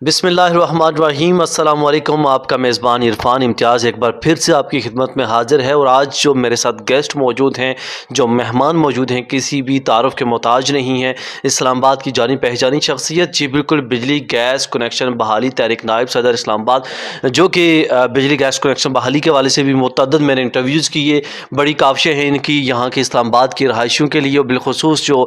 بسم اللہ الرحمن الرحیم۔ السلام علیکم۔ آپ کا میزبان عرفان امتیاز ایک بار پھر سے آپ کی خدمت میں حاضر ہے، اور آج جو میرے ساتھ گیسٹ موجود ہیں، جو مہمان موجود ہیں، کسی بھی تعارف کے محتاج نہیں ہیں، اسلام آباد کی جانی پہچانی شخصیت، جی بالکل، بجلی گیس کنیکشن بحالی تحریک نائب صدر اسلام آباد، جو کہ بجلی گیس کنیکشن بحالی کے حوالے سے بھی متعدد میں نے انٹرویوز کیے، بڑی کاوشیں ہیں ان کی یہاں کے اسلام آباد کی رہائشیوں کے لیے، اور بالخصوص جو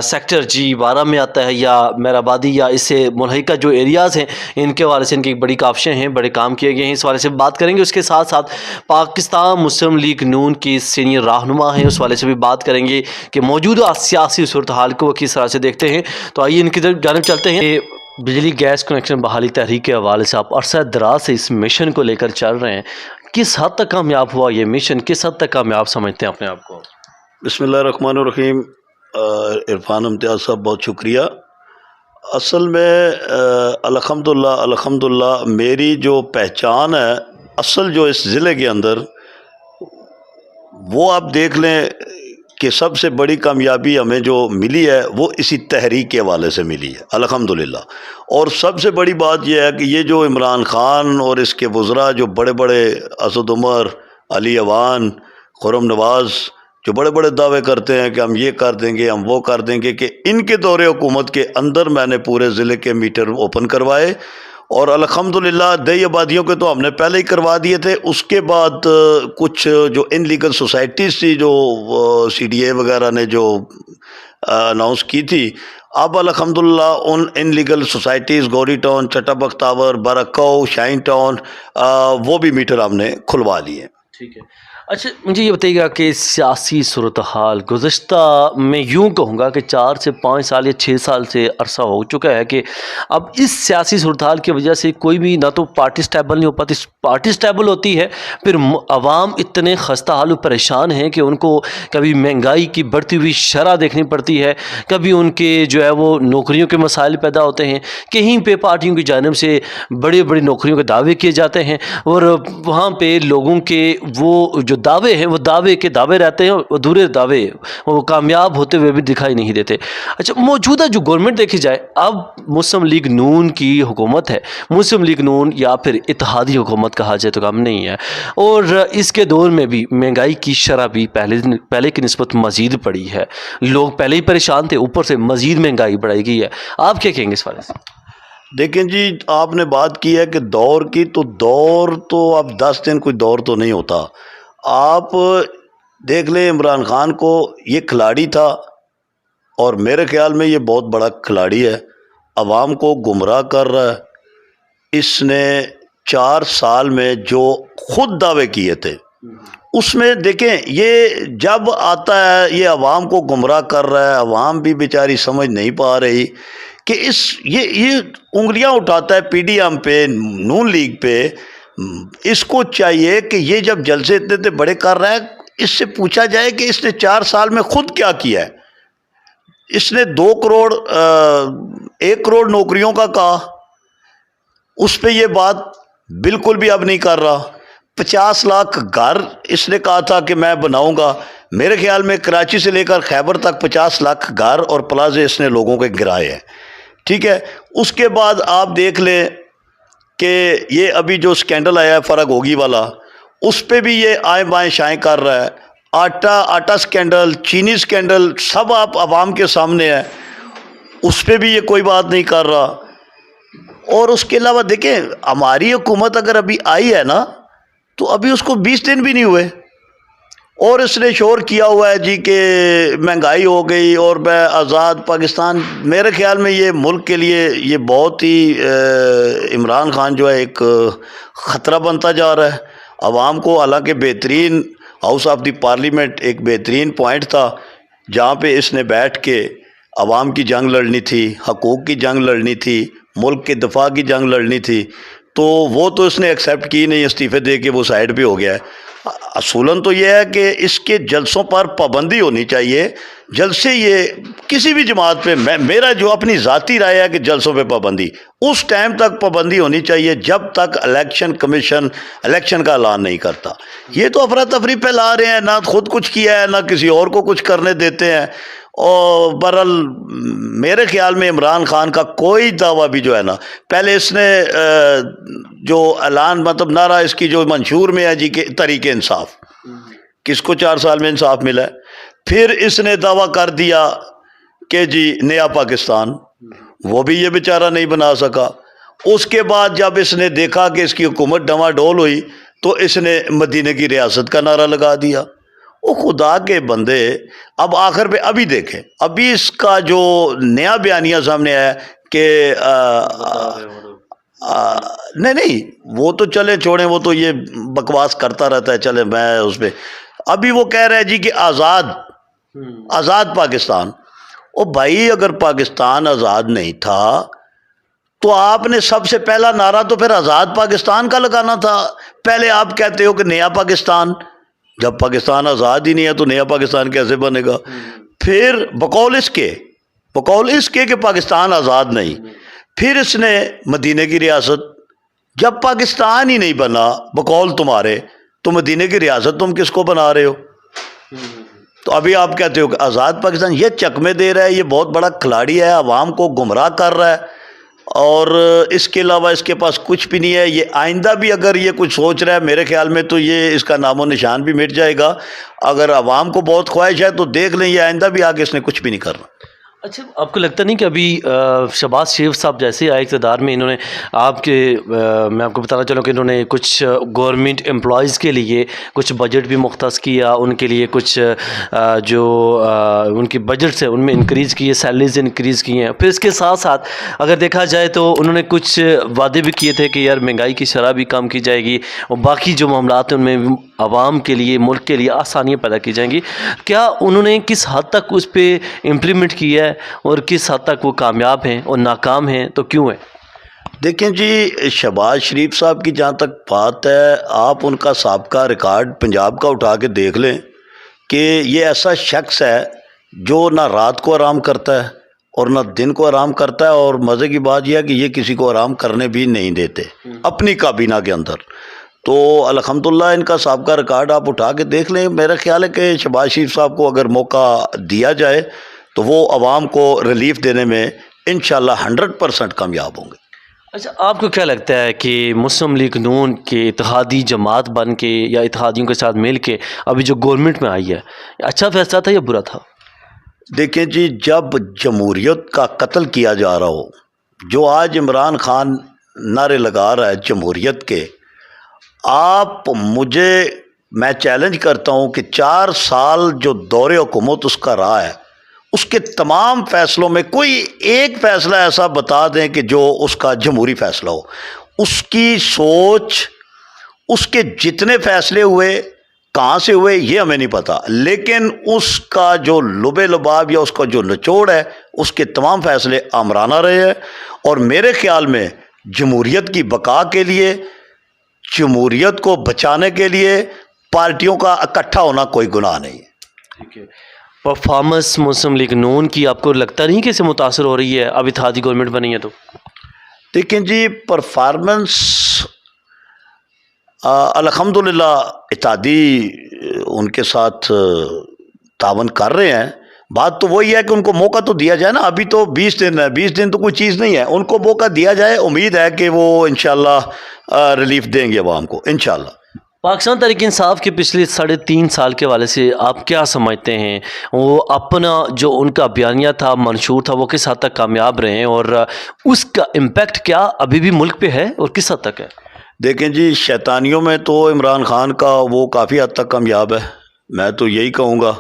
سیکٹر جی 12 میں آتا ہے یا مہرآبادی یا اس سے ملحقہ جو ایریاز ہیں، ان کے حوالے سے ان کی بڑی کاوشیں ہیں، بڑے کام کیے گئے ہیں، اس حوالے سے بات کریں گے۔ اس کے ساتھ ساتھ پاکستان مسلم لیگ نون کی سینئر رہنما ہیں، اس حوالے سے بھی بات کریں گے کہ موجودہ سیاسی صورتحال کو وہ کس طرح سے دیکھتے ہیں۔ تو آئیے ان کی جانب چلتے ہیں۔ بجلی گیس کنیکشن بحالی تحریک کے حوالے سے آپ عرصہ دراز سے اس مشن کو لے کر چل رہے ہیں، کس حد تک کامیاب ہوا یہ مشن؟ کس حد تک کامیاب سمجھتے ہیں اپنے آپ کو؟ بسم اللہ الرحمن الرحیم۔ عرفان امتیاز صاحب بہت شکریہ۔ اصل میں الحمدللہ میری جو پہچان ہے اصل جو اس ضلع کے اندر، وہ آپ دیکھ لیں کہ سب سے بڑی کامیابی ہمیں جو ملی ہے وہ اسی تحریک کے حوالے سے ملی ہے الحمدللہ۔ اور سب سے بڑی بات یہ ہے کہ یہ جو عمران خان اور اس کے وزراء جو بڑے بڑے اسد عمر، علی اوان، خرم نواز، جو بڑے بڑے دعوے کرتے ہیں کہ ہم یہ کر دیں گے، ہم وہ کر دیں گے، کہ ان کے دور حکومت کے اندر میں نے پورے ضلع کے میٹر اوپن کروائے، اور الحمدللہ دیہی آبادیوں کے تو ہم نے پہلے ہی کروا دیے تھے۔ اس کے بعد کچھ جو ان لیگل سوسائٹیز تھی، جو سی ڈی اے وغیرہ نے جو اناؤنس کی تھی، اب الحمدللہ ان legal societies Gori town, Chatta Bakhtawar, برکو، shine town, وہ بھی میٹر ہم نے کھلوا لیے۔ ٹھیک ہے۔ اچھا مجھے یہ بتائیے گا کہ سیاسی صورتحال گزشتہ، میں یوں کہوں گا کہ 4 سے 5 سال یا 6 سال سے عرصہ ہو چکا ہے کہ اب اس سیاسی صورتحال کی وجہ سے کوئی بھی نہ تو پارٹی سٹیبل نہیں ہو پاتی، پارٹی سٹیبل ہوتی ہے، پھر عوام اتنے خستہ حال و پریشان ہیں کہ ان کو کبھی مہنگائی کی بڑھتی ہوئی شرح دیکھنی پڑتی ہے، کبھی ان کے جو ہے وہ نوکریوں کے مسائل پیدا ہوتے ہیں، کہیں پہ پارٹیوں کی جانب سے بڑی بڑی نوکریوں کے دعوے کیے جاتے ہیں، اور وہاں پہ لوگوں کے وہ جو دعوے ہیں وہ دعوے کے دعوے رہتے ہیں، ادھورے دعوے، وہ کامیاب ہوتے ہوئے بھی دکھائی نہیں دیتے۔ اچھا موجودہ جو گورنمنٹ دیکھی جائے، اب مسلم لیگ نون کی حکومت ہے، مسلم لیگ نون یا پھر اتحادی حکومت کہا جائے تو کم نہیں ہے، اور اس کے دور میں بھی مہنگائی کی شرح بھی پہلے کی نسبت مزید بڑھی ہے، لوگ پہلے ہی پریشان تھے، اوپر سے مزید مہنگائی بڑھائی گئی ہے۔ آپ کیا کہیں گے اس بارے سے؟ دیکھیں جی، آپ نے بات کی ہے کہ دور کی، تو دور تو اب 10 دن کوئی دور تو نہیں ہوتا۔ آپ دیکھ لیں عمران خان کو، یہ کھلاڑی تھا، اور میرے خیال میں یہ بہت بڑا کھلاڑی ہے، عوام کو گمراہ کر رہا ہے۔ اس نے 4 سال میں جو خود دعوے کیے تھے، اس میں دیکھیں یہ جب آتا ہے، یہ عوام کو گمراہ کر رہا ہے، عوام بھی بیچاری سمجھ نہیں پا رہی کہ یہ انگلیاں اٹھاتا ہے پی ڈی ایم پہ، نون لیگ پہ۔ اس کو چاہیے کہ یہ جب جلسے اتنے بڑے کر رہا ہے، اس سے پوچھا جائے کہ اس نے 4 سال میں خود کیا کیا ہے۔ اس نے 2 کروڑ 1 کروڑ نوکریوں کا کہا، اس پہ یہ بات بالکل بھی اب نہیں کر رہا۔ 50 لاکھ گھر اس نے کہا تھا کہ میں بناؤں گا، میرے خیال میں کراچی سے لے کر خیبر تک 50 لاکھ گھر اور پلازے اس نے لوگوں کے گرائے ہیں، ٹھیک ہے۔ اس کے بعد آپ دیکھ لیں کہ یہ ابھی جو سکینڈل آیا ہے فرق ہوگی والا، اس پہ بھی یہ آئیں بائیں شائیں کر رہا ہے۔ آٹا سکینڈل، چینی سکینڈل، سب آپ عوام کے سامنے ہے، اس پہ بھی یہ کوئی بات نہیں کر رہا۔ اور اس کے علاوہ دیکھیں، ہماری حکومت اگر ابھی آئی ہے نا، تو ابھی اس کو 20 دن بھی نہیں ہوئے، اور اس نے شور کیا ہوا ہے جی کہ مہنگائی ہو گئی اور میں آزاد پاکستان۔ میرے خیال میں یہ ملک کے لیے یہ بہت ہی عمران خان جو ہے ایک خطرہ بنتا جا رہا ہے عوام کو۔ حالانکہ بہترین ہاؤس آف دی پارلیمنٹ ایک بہترین پوائنٹ تھا، جہاں پہ اس نے بیٹھ کے عوام کی جنگ لڑنی تھی، حقوق کی جنگ لڑنی تھی، ملک کے دفاع کی جنگ لڑنی تھی، تو وہ تو اس نے ایکسیپٹ کی نہیں، استعفے دے کے وہ سائیڈ پہ ہو گیا ہے۔ اصولاً تو یہ ہے کہ اس کے جلسوں پر پابندی ہونی چاہیے۔ جلسے یہ کسی بھی جماعت پہ، میرا جو اپنی ذاتی رائے ہے کہ جلسوں پہ پابندی اس ٹائم تک پابندی ہونی چاہیے جب تک الیکشن کمیشن الیکشن کا اعلان نہیں کرتا۔ یہ تو افراتفری پھیلا رہے ہیں، نہ خود کچھ کیا ہے، نہ کسی اور کو کچھ کرنے دیتے ہیں، اور برحال میرے خیال میں عمران خان کا کوئی دعویٰ بھی جو ہے نا، پہلے اس نے جو اعلان مطلب نعرہ اس کی جو منشور میں ہے جی کہ تحریک انصاف، کس کو 4 سال میں انصاف ملا ہے؟ پھر اس نے دعویٰ کر دیا کہ جی نیا پاکستان، وہ بھی یہ بیچارہ نہیں بنا سکا۔ اس کے بعد جب اس نے دیکھا کہ اس کی حکومت ڈما ڈول ہوئی تو اس نے مدینے کی ریاست کا نعرہ لگا دیا۔ وہ خدا کے بندے، اب آخر پہ ابھی دیکھیں، ابھی اس کا جو نیا بیانیہ سامنے آیا کہ نہیں وہ تو چلے چھوڑیں، وہ تو یہ بکواس کرتا رہتا ہے، چلے میں اس پہ، ابھی وہ کہہ رہا ہے جی کہ آزاد پاکستان۔ او بھائی اگر پاکستان آزاد نہیں تھا تو آپ نے سب سے پہلا نعرہ تو پھر آزاد پاکستان کا لگانا تھا۔ پہلے آپ کہتے ہو کہ نیا پاکستان، جب پاکستان آزاد ہی نہیں ہے تو نیا پاکستان کیسے بنے گا؟ پھر بقول اس کے کہ پاکستان آزاد نہیں، پھر اس نے مدینے کی ریاست، جب پاکستان ہی نہیں بنا بقول تمہارے تو مدینے کی ریاست تم کس کو بنا رہے ہو؟ تو ابھی آپ کہتے ہو کہ آزاد پاکستان، یہ چکمے دے رہا ہے، یہ بہت بڑا کھلاڑی ہے، عوام کو گمراہ کر رہا ہے، اور اس کے علاوہ اس کے پاس کچھ بھی نہیں ہے۔ یہ آئندہ بھی اگر یہ کچھ سوچ رہا ہے میرے خیال میں تو یہ اس کا نام و نشان بھی مٹ جائے گا۔ اگر عوام کو بہت خواہش ہے تو دیکھ لیں، یہ آئندہ بھی آگے اس نے کچھ بھی نہیں کرنا۔ اچھا، آپ کو لگتا نہیں کہ ابھی شہباز شریف صاحب جیسے آئے اقتدار میں، انہوں نے میں آپ کو بتانا چاہوں کہ انہوں نے کچھ گورنمنٹ امپلائیز کے لیے کچھ بجٹ بھی مختص کیا، ان کے لیے کچھ جو ان کی بجٹس ہیں ان میں انکریز کیے، سیلریز انکریز کی ہیں۔ پھر اس کے ساتھ ساتھ اگر دیکھا جائے تو انہوں نے کچھ وعدے بھی کیے تھے کہ یار مہنگائی کی شرح بھی کم کی جائے گی، اور باقی جو معاملات ہیں ان میں عوام کے لیے، ملک کے لیے آسانیاں پیدا کی جائیں گی۔ کیا انہوں نے کس حد تک اس پہ امپلیمنٹ کیا ہے، اور کس حد تک وہ کامیاب ہیں، اور ناکام ہیں تو کیوں ہیں؟ دیکھیں جی، شہباز شریف صاحب کی جہاں تک بات ہے، آپ ان کا سابقہ ریکارڈ پنجاب کا اٹھا کے دیکھ لیں کہ یہ ایسا شخص ہے جو نہ رات کو آرام کرتا ہے اور نہ دن کو آرام کرتا ہے، اور مزے کی بات یہ ہے کہ یہ کسی کو آرام کرنے بھی نہیں دیتے اپنی کابینہ کے اندر۔ تو الحمدللہ ان کا سابقہ ریکارڈ آپ اٹھا کے دیکھ لیں۔ میرا خیال ہے کہ شہباز شریف صاحب کو اگر موقع دیا جائے تو وہ عوام کو ریلیف دینے میں انشاءاللہ 100% کامیاب ہوں گے۔ اچھا، آپ کو کیا لگتا ہے کہ مسلم لیگ نون کے اتحادی جماعت بن کے یا اتحادیوں کے ساتھ مل کے ابھی جو گورنمنٹ میں آئی ہے، اچھا فیصلہ تھا یا برا تھا؟ دیکھیں جی، جب جمہوریت کا قتل کیا جا رہا ہو، جو آج عمران خان نعرے لگا رہا ہے جمہوریت کے، میں چیلنج کرتا ہوں کہ 4 سال جو دور حکومت اس کا رہا ہے، اس کے تمام فیصلوں میں کوئی ایک فیصلہ ایسا بتا دیں کہ جو اس کا جمہوری فیصلہ ہو۔ اس کی سوچ، اس کے جتنے فیصلے ہوئے کہاں سے ہوئے یہ ہمیں نہیں پتا، لیکن اس کا جو لب لباب یا اس کا جو نچوڑ ہے، اس کے تمام فیصلے آمرانہ رہے ہیں، اور میرے خیال میں جمہوریت کی بقا کے لیے، جمہوریت کو بچانے کے لیے پارٹیوں کا اکٹھا ہونا کوئی گناہ نہیں ہے۔ ٹھیک ہے، پرفارمنس مسلم لیگ نون کی آپ کو لگتا نہیں کہ اس سے متاثر ہو رہی ہے اب اتحادی گورنمنٹ بنی ہے تو؟ دیکھیں جی، پرفارمنس الحمدللہ اتحادی ان کے ساتھ تعاون کر رہے ہیں۔ بات تو وہی ہے کہ ان کو موقع تو دیا جائے نا، ابھی تو 20 دن ہے، 20 دن تو کوئی چیز نہیں ہے، ان کو موقع دیا جائے، امید ہے کہ وہ انشاءاللہ ریلیف دیں گے عوام کو انشاءاللہ۔ پاکستان تحریک انصاف کے پچھلے 3.5 سال کے حوالے سے آپ کیا سمجھتے ہیں، وہ اپنا جو ان کا بیانیہ تھا، منشور تھا، وہ کس حد تک کامیاب رہے ہیں، اور اس کا امپیکٹ کیا ابھی بھی ملک پہ ہے اور کس حد تک ہے؟ دیکھیں جی، شیطانیوں میں تو عمران خان کا وہ کافی حد تک کامیاب ہے۔ میں تو یہی کہوں گا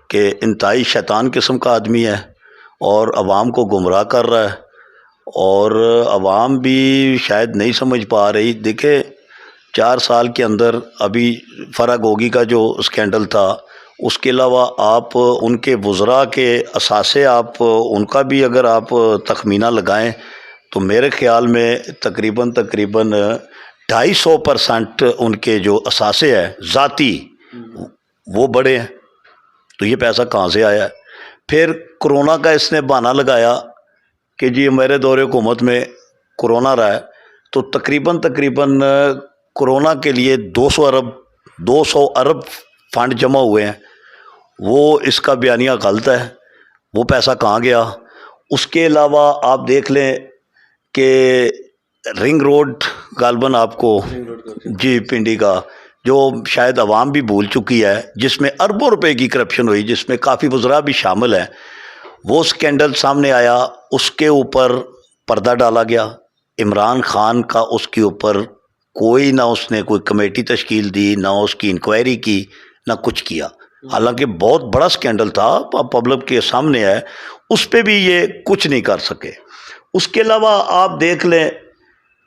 کہ انتہائی شیطان قسم کا آدمی ہے، اور عوام کو گمراہ کر رہا ہے، اور عوام بھی شاید نہیں سمجھ پا رہی۔ دیکھیں 4 سال کے اندر ابھی فرا گوگی کا جو اسکینڈل تھا، اس کے علاوہ آپ ان کے وزراء کے اثاثے، آپ ان کا بھی اگر آپ تخمینہ لگائیں تو میرے خیال میں تقریباً 250% ان کے جو اثاثے ہیں ذاتی وہ بڑے ہیں۔ تو یہ پیسہ کہاں سے آیا ہے؟ پھر کرونا کا اس نے بہانہ لگایا کہ جی میرے دور حکومت میں کرونا رہا ہے، تو تقریباً کرونا کے لیے 200 ارب فنڈ جمع ہوئے ہیں۔ وہ اس کا بیانیہ غلط ہے، وہ پیسہ کہاں گیا. اس کے علاوہ آپ دیکھ لیں کہ رنگ روڈ غالباً آپ کو جی پنڈی کا جو شاید عوام بھی بھول چکی ہے، جس میں اربوں روپے کی کرپشن ہوئی، جس میں کافی وزراء بھی شامل ہیں، وہ سکینڈل سامنے آیا. اس کے اوپر پردہ ڈالا گیا. عمران خان کا اس کے اوپر کوئی نہ اس نے کوئی کمیٹی تشکیل دی، نہ اس کی انکوائری کی، نہ کچھ کیا. حالانکہ بہت بڑا سکینڈل تھا، پبلک کے سامنے ہے، اس پہ بھی یہ کچھ نہیں کر سکے. اس کے علاوہ آپ دیکھ لیں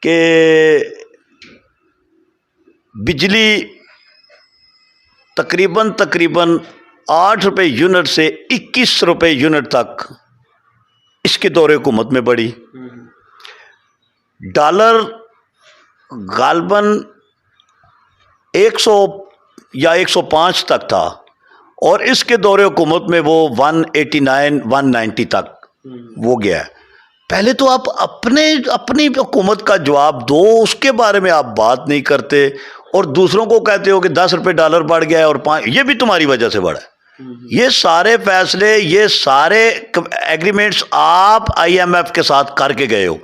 کہ بجلی تقریباً 8 روپے یونٹ سے 21 روپے یونٹ تک اس کے دور حکومت میں بڑھی. ڈالر غالباً 100 یا 105 تک تھا، اور اس کے دور حکومت میں وہ 189 190 تک وہ گیا ہے. پہلے تو آپ اپنی حکومت کا جواب دو، اس کے بارے میں آپ بات نہیں کرتے، اور دوسروں کو کہتے ہو کہ 10 روپے ڈالر بڑھ گیا ہے اور 5، یہ بھی تمہاری وجہ سے بڑھا ہے. یہ سارے فیصلے، یہ سارے ایگریمنٹس آپ آئی ایم ایف کے ساتھ کر کے گئے ہو.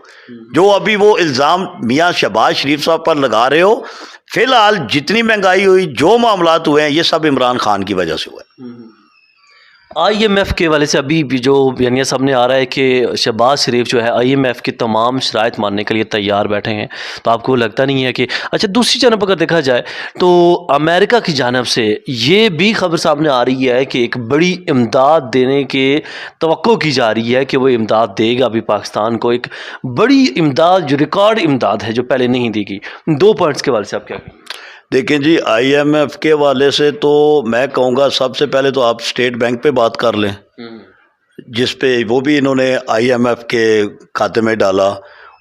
جو ابھی وہ الزام میاں شہباز شریف صاحب پر لگا رہے ہو، فی الحال جتنی مہنگائی ہوئی، جو معاملات ہوئے ہیں، یہ سب عمران خان کی وجہ سے ہوا ہے. آئی ایم ایف کے والے سے ابھی بھی جو بیانیہ سامنے آ رہا ہے کہ شہباز شریف جو ہے آئی ایم ایف کی تمام شرائط ماننے کے لیے تیار بیٹھے ہیں، تو آپ کو لگتا نہیں ہے کہ اچھا دوسری جانب اگر دیکھا جائے تو امریکہ کی جانب سے یہ بھی خبر سامنے آ رہی ہے کہ ایک بڑی امداد دینے کے توقع کی جا رہی ہے کہ وہ امداد دے گا ابھی پاکستان کو، ایک بڑی امداد جو ریکارڈ امداد ہے جو پہلے نہیں دی گئی. 2 پوائنٹس کے والے سے آپ کیا کہیں؟ دیکھیں جی، آئی ایم ایف کے والے سے تو میں کہوں گا سب سے پہلے تو آپ اسٹیٹ بینک پہ بات کر لیں، جس پہ وہ بھی انہوں نے آئی ایم ایف کے کھاتے میں ڈالا.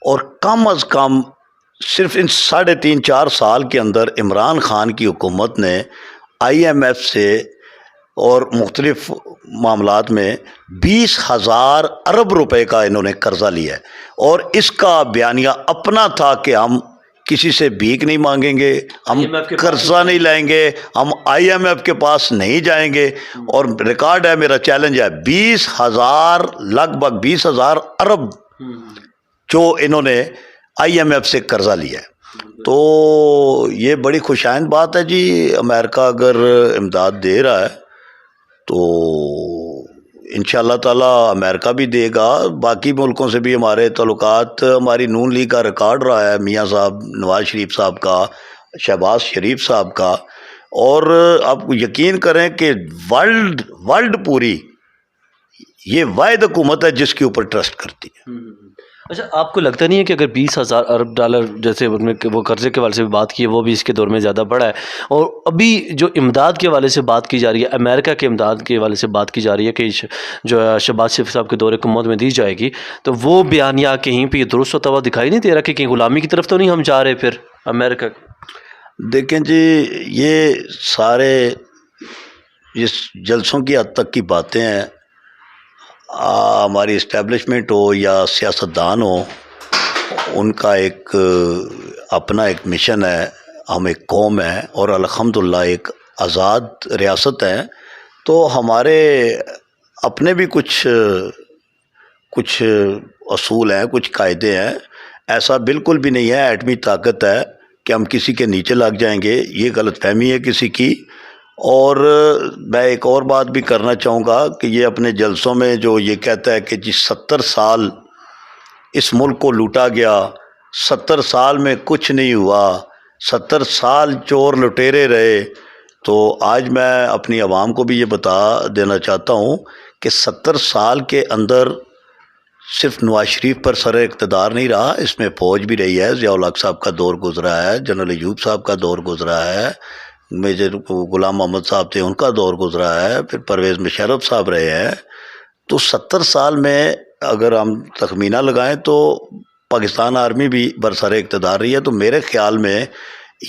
اور کم از کم صرف ان 3.5-4 سال کے اندر عمران خان کی حکومت نے آئی ایم ایف سے اور مختلف معاملات میں 20,000 ارب روپے کا انہوں نے قرضہ لیا ہے. اور اس کا بیانیہ اپنا تھا کہ ہم کسی سے بھیک نہیں مانگیں گے، ہم قرضہ نہیں لائیں گے، ہم آئی ایم ایف کے پاس نہیں جائیں گے. اور ریکارڈ ہے، میرا چیلنج ہے، 20,000 لگ بھگ 20,000 ارب جو انہوں نے آئی ایم ایف سے قرضہ لیا ہے. تو یہ بڑی خوشائند بات ہے جی. امریکہ اگر امداد دے رہا ہے تو انشاءاللہ تعالی امریکہ بھی دے گا. باقی ملکوں سے بھی ہمارے تعلقات، ہماری نون لیگ کا ریکارڈ رہا ہے، میاں صاحب نواز شریف صاحب کا، شہباز شریف صاحب کا. اور آپ یقین کریں کہ ورلڈ پوری یہ واحد حکومت ہے جس کے اوپر ٹرسٹ کرتی ہے. اچھا آپ کو لگتا نہیں ہے کہ اگر 20,000 ارب ڈالر جیسے وہ قرضے کے والے سے بھی بات کی ہے، وہ بھی اس کے دور میں زیادہ بڑا ہے، اور ابھی جو امداد کے والے سے بات کی جا رہی ہے، امریکہ کے امداد کے والے سے بات کی جا رہی ہے کہ جو شہباز شریف صاحب کے دور حکومت میں دی جائے گی، تو وہ بیانیہ کہیں پہ یہ درست ہوتا ہوا دکھائی نہیں دے رہا کہ کہیں غلامی کی طرف تو نہیں ہم جا رہے پھر امریکہ؟ دیکھیں جی، یہ سارے اس جلسوں کی حد تک کی باتیں ہیں. ہماری اسٹیبلشمنٹ ہو یا سیاستدان ہو، ان کا ایک اپنا ایک مشن ہے. ہم ایک قوم ہیں اور الحمدللہ ایک آزاد ریاست ہے، تو ہمارے اپنے بھی کچھ اصول ہیں، کچھ قاعدے ہیں. ایسا بالکل بھی نہیں ہے ایٹمی طاقت ہے کہ ہم کسی کے نیچے لگ جائیں گے، یہ غلط فہمی ہے کسی کی. اور میں ایک اور بات بھی کرنا چاہوں گا کہ یہ اپنے جلسوں میں جو یہ کہتا ہے کہ جی 70 سال اس ملک کو لوٹا گیا، 70 سال میں کچھ نہیں ہوا، 70 سال چور لٹیرے رہے. تو آج میں اپنی عوام کو بھی یہ بتا دینا چاہتا ہوں کہ 70 سال کے اندر صرف نواز شریف پر سر اقتدار نہیں رہا، اس میں فوج بھی رہی ہے. ضیاء الحق صاحب کا دور گزرا ہے، جنرل ایوب صاحب کا دور گزرا ہے، میجر غلام محمد صاحب تھے ان کا دور گزرا ہے، پھر پرویز مشرف صاحب رہے ہیں. تو 70 سال میں اگر ہم تخمینہ لگائیں تو پاکستان آرمی بھی برسر اقتدار رہی ہے. تو میرے خیال میں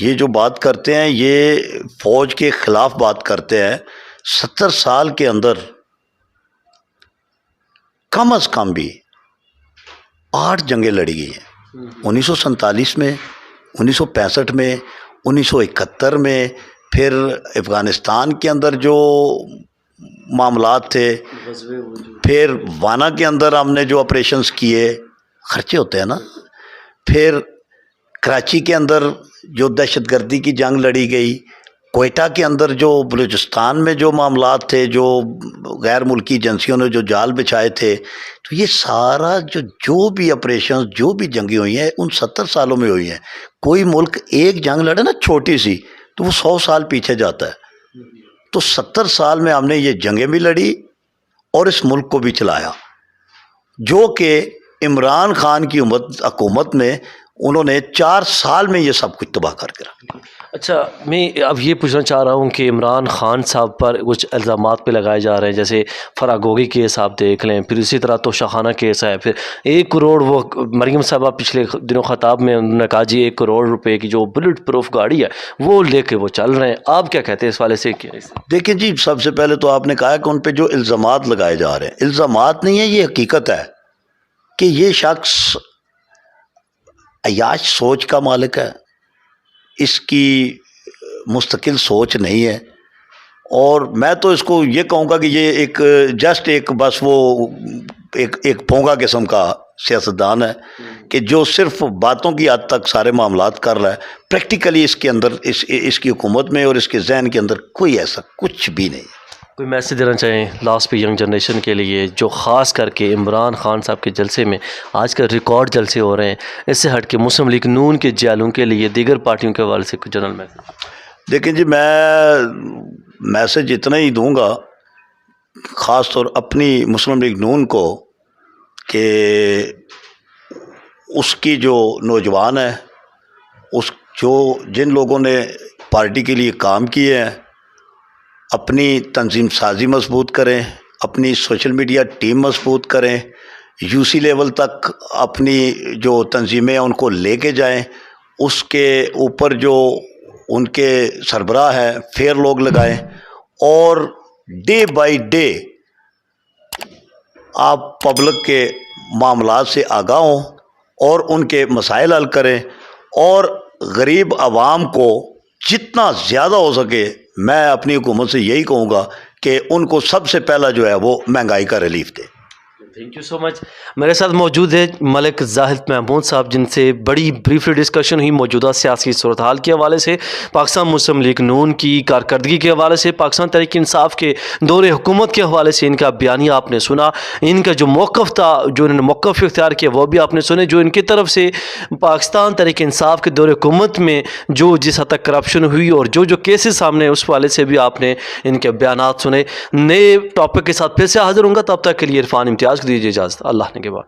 یہ جو بات کرتے ہیں یہ فوج کے خلاف بات کرتے ہیں. 70 سال کے اندر کم از کم بھی 8 جنگیں لڑی گئی ہیں. 1947 میں، 1965 میں، 1971 میں، پھر افغانستان کے اندر جو معاملات تھے. پھر وانا کے اندر ہم نے جو آپریشنز کیے، خرچے ہوتے ہیں نا. پھر کراچی کے اندر جو دہشت گردی کی جنگ لڑی گئی، کوئٹہ کے اندر جو بلوچستان میں جو معاملات تھے، جو غیر ملکی ایجنسیوں نے جو جال بچھائے تھے، تو یہ سارا جو بھی آپریشنز، جو بھی جنگیں ہوئی ہیں ان 70 سالوں میں ہوئی ہیں. کوئی ملک ایک جنگ لڑے نا چھوٹی سی تو وہ 100 سال پیچھے جاتا ہے. تو 70 سال میں ہم نے یہ جنگیں بھی لڑی اور اس ملک کو بھی چلایا، جو کہ عمران خان کی حکومت میں انہوں نے 4 سال میں یہ سب کچھ تباہ کر کے رکھا. اچھا، میں اب یہ پوچھنا چاہ رہا ہوں کہ عمران خان صاحب پر کچھ الزامات پہ لگائے جا رہے ہیں، جیسے فراگوگی کیس آپ دیکھ لیں، پھر اسی طرح تو شاہانہ کیس ہے، پھر 1 کروڑ وہ مریم صاحبہ پچھلے دنوں خطاب میں انہوں نے کہا جی 1 کروڑ روپے کی جو بلٹ پروف گاڑی ہے وہ لے کے وہ چل رہے ہیں. آپ کیا کہتے ہیں اس والے سے؟ دیکھیں جی، سب سے پہلے تو آپ نے کہا کہ ان پہ جو الزامات لگائے جا رہے ہیں، الزامات نہیں ہیں، یہ حقیقت ہے کہ یہ شخص عیاش سوچ کا مالک ہے، اس کی مستقل سوچ نہیں ہے. اور میں تو اس کو یہ کہوں گا کہ یہ ایک بس وہ ایک پونگا قسم کا سیاستدان ہے کہ جو صرف باتوں کی حد تک سارے معاملات کر رہا ہے. پریکٹیکلی اس کے اندر اس کی حکومت میں اور اس کے ذہن کے اندر کوئی ایسا کچھ بھی نہیں ہے. کوئی میسیج دینا چاہیں لاسٹ پہ ینگ جنریشن کے لیے، جو خاص کر کے عمران خان صاحب کے جلسے میں آج کل ریکارڈ جلسے ہو رہے ہیں، اس سے ہٹ کے مسلم لیگ نون کے جیلوں کے لیے، دیگر پارٹیوں کے حوالے سے کچھ جنرل میسیج؟ دیکھیں جی، میں میسج اتنا ہی دوں گا خاص طور اپنی مسلم لیگ نون کو کہ اس کی جو نوجوان ہے، جن لوگوں نے پارٹی کے لیے کام کیے ہیں، اپنی تنظیم سازی مضبوط کریں، اپنی سوشل میڈیا ٹیم مضبوط کریں، یو سی لیول تک اپنی جو تنظیمیں ہیں ان کو لے کے جائیں. اس کے اوپر جو ان کے سربراہ ہیں فیئر لوگ لگائیں، اور ڈے بائی ڈے آپ پبلک کے معاملات سے آگاہ ہوں اور ان کے مسائل حل کریں. اور غریب عوام کو جتنا زیادہ ہو سکے، میں اپنی حکومت سے یہی کہوں گا کہ ان کو سب سے پہلا جو ہے وہ مہنگائی کا ریلیف دے. Thank you so much. میرے ساتھ موجود ہے ملک زاہد محمود صاحب، جن سے بڑی بریفلی ڈسکشن ہوئی موجودہ سیاسی صورتحال کے حوالے سے، پاکستان مسلم لیگ نون کی کارکردگی کے حوالے سے، پاکستان تحریک انصاف کے دور حکومت کے حوالے سے. ان کا بیانیہ آپ نے سنا، ان کا جو موقف تھا، جو انہوں نے موقف اختیار کیا، وہ بھی آپ نے سنے. جو ان کی طرف سے پاکستان تحریک انصاف کے دور حکومت میں جو جس حد تک کرپشن ہوئی اور جو کیسز سامنے، اس حوالے سے بھی آپ نے ان کے بیانات سنے. نئے ٹاپک کے ساتھ پھر سے حاضر ہوں گا، تب تک کے لیے عرفان امتیاز کو دیجیے اجازت. اللہ نے کے بعد.